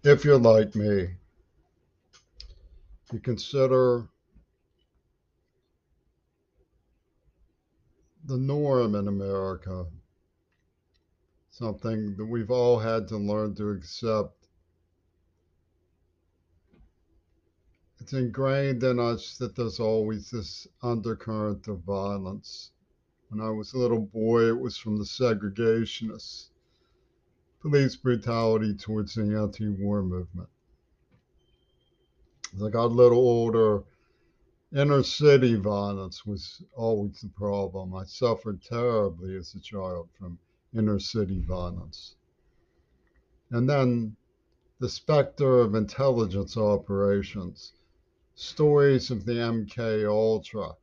If you're like me, you consider the norm in America something that we've all had to learn to accept. It's ingrained in us that there's always this undercurrent of violence. When I was a little boy, it was from the segregationists, police brutality towards the anti war movement. As I got a little older, inner city violence was always the problem. I suffered terribly as a child from inner city violence. And then the specter of intelligence operations, stories of the MK Ultra,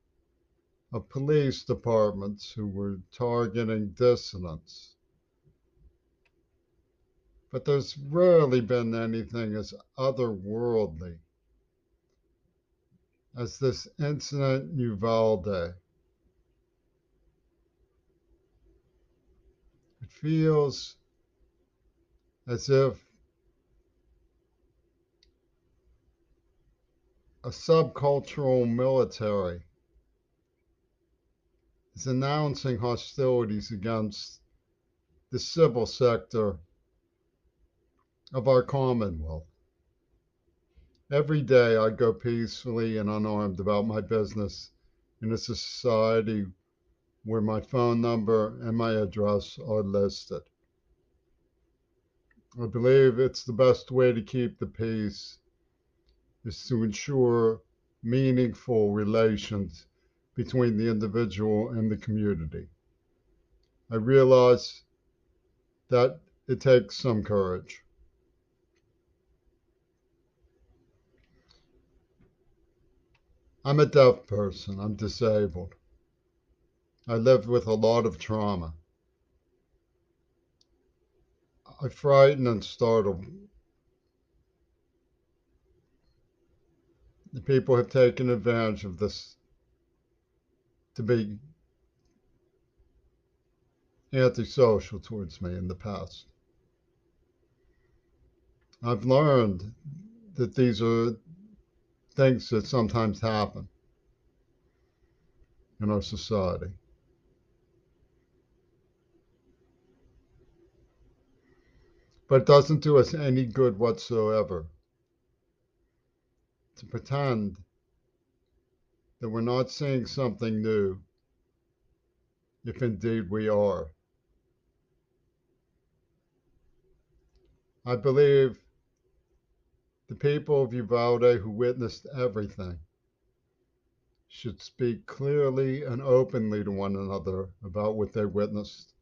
of police departments who were targeting dissidents. But there's rarely been anything as otherworldly as this incident in Uvalde. It feels as if a subcultural military is announcing hostilities against the civil sector of our Commonwealth. Every day I go peacefully and unarmed about my business in a society where my phone number and my address are listed. I believe it's the best way to keep the peace is to ensure meaningful relations between the individual and the community. I realize that it takes some courage. I'm a deaf person, I'm disabled. I lived with a lot of trauma. I frighten and startle. The people have taken advantage of this to be antisocial towards me in the past. I've learned that these are things that sometimes happen in our society. But it doesn't do us any good whatsoever to pretend that we're not seeing something new, if indeed we are. I believe the people of Uvalde who witnessed everything should speak clearly and openly to one another about what they witnessed.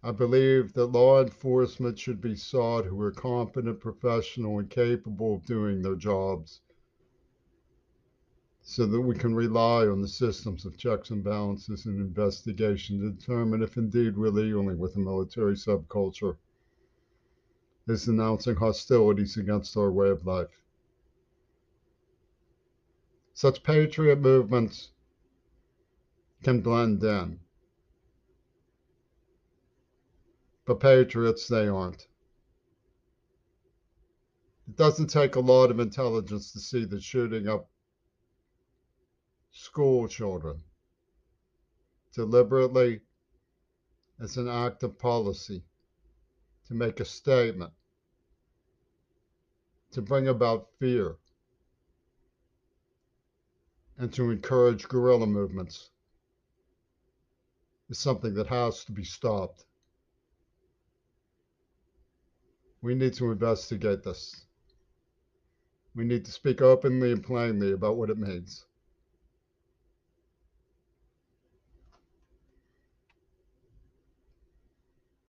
I believe that law enforcement should be sought who are competent, professional, and capable of doing their jobs so that we can rely on the systems of checks and balances and investigation to determine if indeed we're dealing with a military subculture is announcing hostilities against our way of life. Such patriot movements can blend in, but patriots they aren't. It doesn't take a lot of intelligence to see that shooting up school children deliberately as an act of policy to make a statement, to bring about fear, and to encourage guerrilla movements is something that has to be stopped. We need to investigate this. We need to speak openly and plainly about what it means.